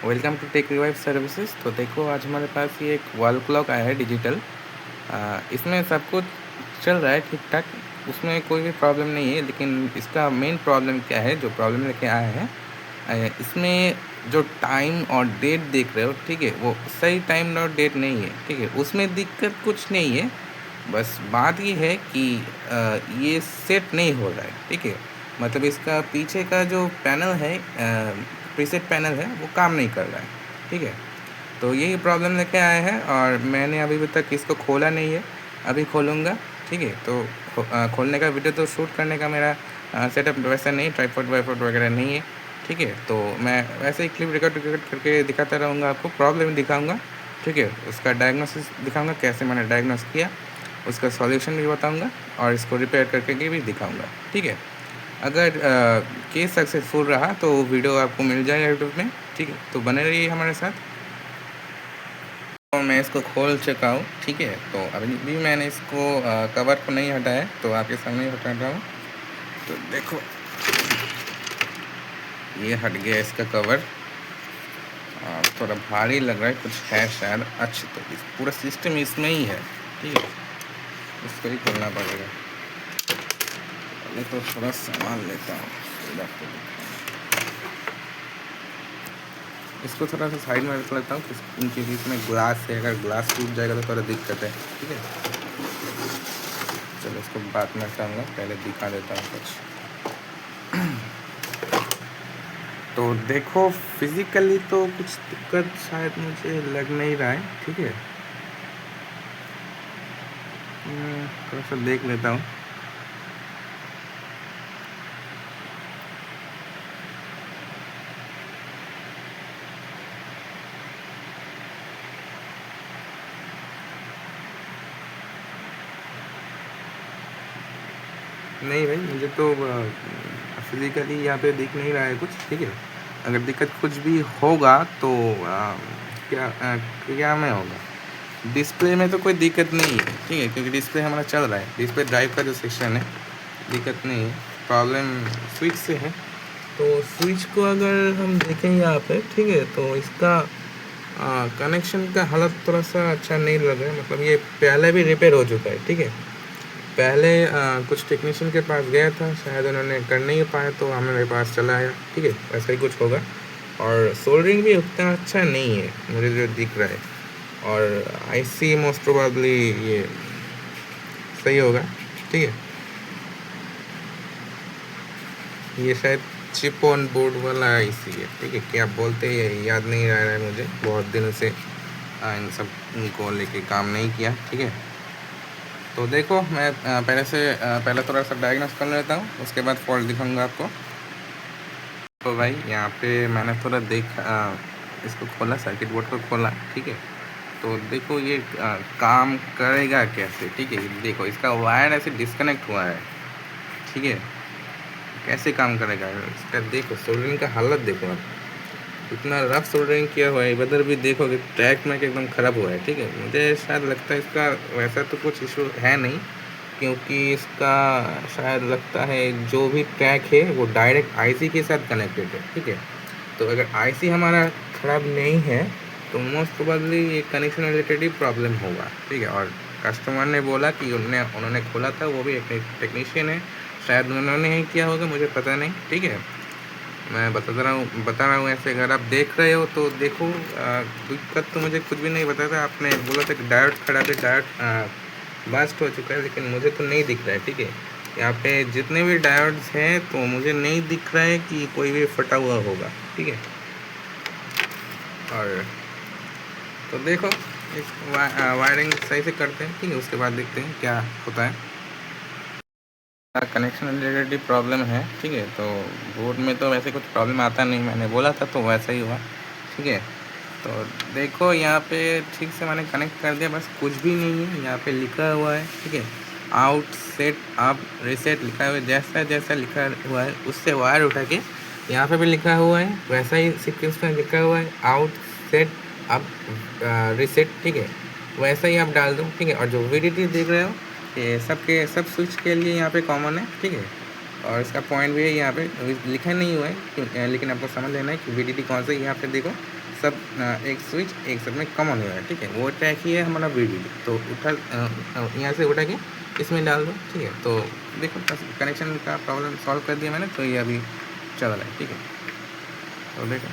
Welcome to tech revive services. तो देखो, आज हमारे पास ये एक वॉल क्लॉक आया है डिजिटल। इसमें सब कुछ चल रहा है ठीक ठाक, उसमें कोई भी प्रॉब्लम नहीं है। लेकिन इसका मेन प्रॉब्लम क्या है, जो प्रॉब्लम लेके आया है, इसमें जो टाइम और डेट देख रहे हो, ठीक है, वो सही टाइम और डेट नहीं है। ठीक है, उसमें दिक्कत कुछ नहीं है। बस बात ये है कि ये सेट नहीं हो रहा है। ठीक है, मतलब इसका पीछे का जो पैनल है, प्रीसेट पैनल है, वो काम नहीं कर रहा है। ठीक है, तो यही प्रॉब्लम लेके आया है और मैंने अभी तक इसको खोला नहीं है। अभी खोलूँगा। ठीक है, तो खोलने का वीडियो तो शूट करने का मेरा सेटअप वैसा नहीं, ट्राइपॉड वाइपॉड वगैरह नहीं है। ठीक है, तो मैं वैसे ही क्लिप रिकॉर्ड करके दिखाता रहूँगा, आपको प्रॉब्लम दिखाऊँगा। ठीक है, उसका डायग्नोसिस दिखाऊँगा, कैसे मैंने डायग्नोस किया, उसका सॉल्यूशन भी बताऊँगा और इसको रिपेयर करके भी दिखाऊँगा। ठीक है, अगर केस सक्सेसफुल रहा तो वीडियो आपको मिल जाएगा यूट्यूब में। ठीक है, तो बने रहिए हमारे साथ। तो मैं इसको खोल चुका हूँ। ठीक है, तो अभी भी मैंने इसको कवर को नहीं हटाया, तो आपके सामने ही हटा रहा हूँ। तो देखो, ये हट गया इसका कवर। थोड़ा भारी लग रहा है, कुछ है शायद। अच्छा, तो इस पूरा सिस्टम इसमें ही है। ठीक है, इसको ही खोलना पड़ेगा। पहले तो थोड़ा सामान लेता हूँ, फिर आपको इसको थोड़ा सा साइड में रख लेता हूँ, क्योंकि इसमें ग्लास है। अगर ग्लास टूट जाएगा तो थोड़ा दिक्कत है। ठीक है, चलो इसको बाद में हटाऊँगा, पहले दिखा देता हूँ कुछ। तो देखो, फिज़िकली तो कुछ दिक्कत शायद मुझे लग नहीं रहा है। ठीक है, थोड़ा सा देख लेता हूँ। नहीं भाई, मुझे तो फिज़िकली यहाँ पे दिख नहीं रहा है कुछ। ठीक है, अगर दिक्कत कुछ भी होगा तो क्या में होगा। डिस्प्ले में तो कोई दिक्कत नहीं है। ठीक है, क्योंकि डिस्प्ले हमारा चल रहा है। डिस्प्ले ड्राइव का जो सेक्शन है, दिक्कत नहीं है। प्रॉब्लम स्विच से है। तो स्विच को अगर हम देखें यहाँ पे, ठीक है, तो इसका कनेक्शन का हालत थोड़ा सा अच्छा नहीं लग रहा है। मतलब ये पहले भी रिपेयर हो चुका है। ठीक है, पहले कुछ टेक्नीशियन के पास गया था, शायद उन्होंने कर नहीं पाया, तो हमारे पास चला आया। ठीक है, ऐसा ही कुछ होगा। और सोल्डरिंग भी उतना अच्छा नहीं है मुझे जो दिख रहा है। और आईसी मोस्ट प्रोबेबली ये सही होगा। ठीक है, ये शायद चिप ऑन बोर्ड वाला आईसी है। ठीक है, क्या बोलते हैं याद नहीं रह रहा है मुझे, बहुत दिनों से इन सब को लेके काम नहीं किया। ठीक है, तो देखो, मैं पहले थोड़ा सा डायग्नोस कर लेता हूँ, उसके बाद फॉल्ट दिखाऊंगा आपको। तो भाई, यहाँ पे मैंने थोड़ा इसको खोला, सर्किट बोर्ड को खोला। ठीक है, तो देखो ये काम करेगा कैसे। ठीक है, देखो इसका वायर ऐसे डिस्कनेक्ट हुआ है। ठीक है, कैसे काम करेगा इसका, देखो सोल्डरिंग का हालत देखो आप, इतना रफ सोल्डरिंग किया हुआ है। इधर भी देखोगे ट्रैक में एकदम ख़राब हुआ है। ठीक है, मुझे शायद लगता है इसका वैसा तो कुछ इशू है नहीं, क्योंकि इसका शायद लगता है जो भी ट्रैक है वो डायरेक्ट आईसी के साथ कनेक्टेड है। ठीक है, तो अगर आईसी हमारा ख़राब नहीं है तो मोस्ट प्रोबेबली ये कनेक्शन रिलेटेड ही प्रॉब्लम होगा। ठीक है, और कस्टमर ने बोला कि उन्होंने खोला था, वो भी एक टेक्नीशियन है, शायद उन्होंने ही किया होगा, मुझे पता नहीं। ठीक है, मैं बता रहा हूँ ऐसे। अगर आप देख रहे हो तो देखो, दिक्कत तो मुझे कुछ भी नहीं बताया था। आपने बोला था कि डायोड खराब है, डायोड बस्ट हो चुका है, लेकिन मुझे तो नहीं दिख रहा है। ठीक है, यहाँ पे जितने भी डायोड्स हैं तो मुझे नहीं दिख रहा है कि कोई भी फटा हुआ होगा। ठीक है, और तो देखो, इस वायरिंग सही से करते हैं। ठीक है, उसके बाद देखते हैं क्या होता है। कनेक्शन रिलेटेड प्रॉब्लम है। ठीक है, तो बोर्ड में तो वैसे कुछ प्रॉब्लम आता नहीं, मैंने बोला था तो वैसा ही हुआ। ठीक है, तो देखो यहाँ पे ठीक से मैंने कनेक्ट कर दिया, बस कुछ भी नहीं है। यहाँ पे लिखा हुआ है, ठीक है, आउट सेट अप रीसेट लिखा हुआ है। जैसा जैसा लिखा हुआ है उससे वायर उठा के यहाँ पे भी लिखा हुआ है, वैसा ही सीक्वेंस में लिखा हुआ है, आउट सेट अप रीसेट। ठीक है, वैसा ही आप डाल दो। ठीक है, और जो वीडीटी देख रहे हो, ये सब स्विच के लिए यहाँ पे कॉमन है। ठीक है, और इसका पॉइंट भी है यहाँ पे, लिखा नहीं हुआ है लेकिन आपको समझ लेना है कि वीडीटी कौन सा है। यहाँ पे देखो, सब एक स्विच एक सब में कॉमन हुआ है, ठीक है। वो ट्रैक ही है हमारा वीडीडी। तो उठा यहाँ से उठा के इसमें डाल दो, ठीक है। तो देखो कनेक्शन का प्रॉब्लम सॉल्व कर दिया मैंने, तो ये अभी चल रहा है, ठीक है। तो देखो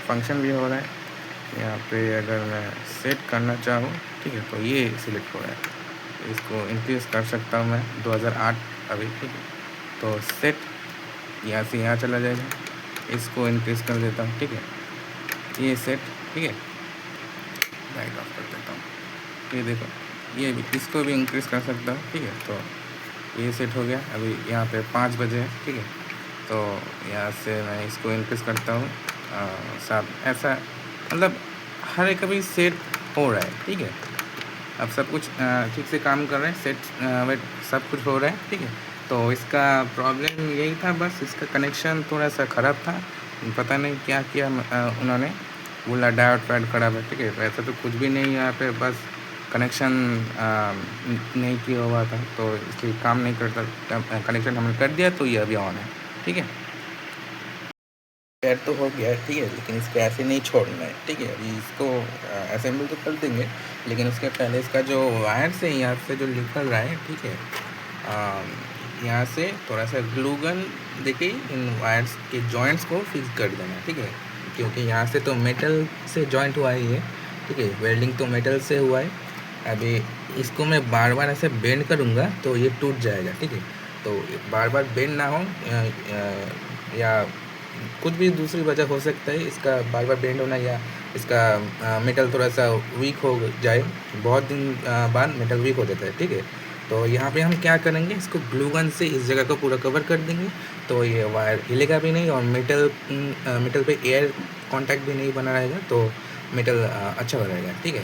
फंक्शन भी हो रहा है यहाँ पे। अगर मैं सेट करना चाहूँ, ठीक है, तो ये सिलेक्ट हो रहा है। इसको इंक्रीज़ कर सकता हूँ मैं 2008 अभी, ठीक है। तो सेट यहाँ से यहाँ चला जाएगा, इसको इंक्रीज़ कर देता हूँ, ठीक है। ये सेट, ठीक है, लाइट ऑफ कर देता हूँ। ये देखो ये भी, इसको भी इंक्रीज़ कर सकता हूँ, ठीक है। तो ये सेट हो गया। अभी यहाँ पे 5 बजे है, ठीक है। तो यहाँ से मैं इसको इंक्रीज़ करता हूँ 7, ऐसा मतलब हर एक अभी सेट हो रहा है, ठीक है। अब सब कुछ ठीक से काम कर रहे हैं, सेट वेट सब कुछ हो रहा है, ठीक है। तो इसका प्रॉब्लम यही था, बस इसका कनेक्शन थोड़ा सा ख़राब था। पता नहीं क्या किया उन्होंने, बोला डायोड पैड ख़राब है, ठीक है। वैसा तो कुछ भी नहीं है यहाँ पे, बस कनेक्शन नहीं किया हुआ था, तो इसलिए काम नहीं करता। कनेक्शन हमने कर दिया तो ये अभी ऑन है, ठीक है। पैड तो हो गया है, ठीक है, लेकिन इसको ऐसे नहीं छोड़ना है, ठीक है। अभी इसको असेंबल तो कर देंगे, लेकिन उसके पहले इसका जो वायर से यहाँ से जो निकल रहा है, ठीक है, यहाँ से थोड़ा सा ग्लू गन देके इन वायर्स के जॉइंट्स को फिक्स कर देना, ठीक है। क्योंकि यहाँ से तो मेटल से जॉइंट हुआ है ये, ठीक है, वेल्डिंग तो मेटल से हुआ है। अभी इसको मैं बार बार ऐसे बेंड करूँगा तो ये टूट जाएगा, ठीक है। तो बार बार बेंड ना हो या कुछ भी दूसरी वजह हो सकता है इसका बार बार बेंड होना, या इसका मेटल थोड़ा सा वीक हो जाए। बहुत दिन बाद मेटल वीक हो जाता है, ठीक है। तो यहाँ पे हम क्या करेंगे, इसको ग्लू गन से इस जगह को पूरा कवर कर देंगे, तो ये वायर हिलेगा भी नहीं और मेटल पे एयर कांटेक्ट भी नहीं बना रहेगा, तो मेटल अच्छा रहेगा, ठीक है।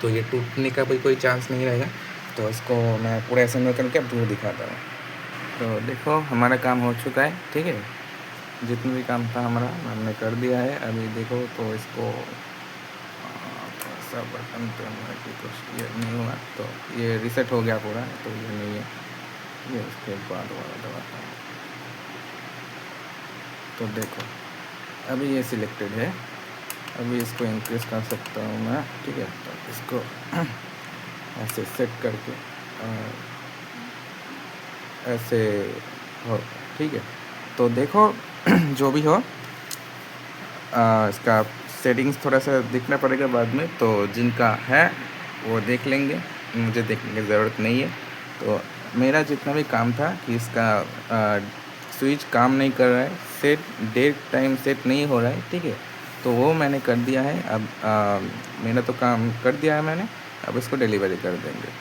तो ये टूटने का भी कोई चांस नहीं रहेगा। तो इसको मैं पूरा असेंबल करके अब दूर दिखाता हूँ। तो देखो हमारा काम हो चुका है, ठीक है। जितना भी काम था हमारा हमने कर दिया है। अभी देखो तो इसको थोड़ा सा बटन पे कुछ ये नहीं हुआ, तो ये रीसेट हो गया पूरा, तो ये नहीं है, ये उसके बाद वाला दबाता हूँ। तो देखो अभी ये सिलेक्टेड है। अभी इसको इंक्रीज़ कर सकता हूँ मैं, ठीक है। तो इसको ऐसे सेट करके ऐसे हो, ठीक है। तो देखो जो भी हो इसका सेटिंग्स थोड़ा सा देखना पड़ेगा बाद में, तो जिनका है वो देख लेंगे, मुझे देखने की ज़रूरत नहीं है। तो मेरा जितना भी काम था कि इसका स्विच काम नहीं कर रहा है, सेट डेट टाइम सेट नहीं हो रहा है, ठीक है, तो वो मैंने कर दिया है। अब मेरा तो काम कर दिया है मैंने, अब इसको डिलीवरी कर देंगे।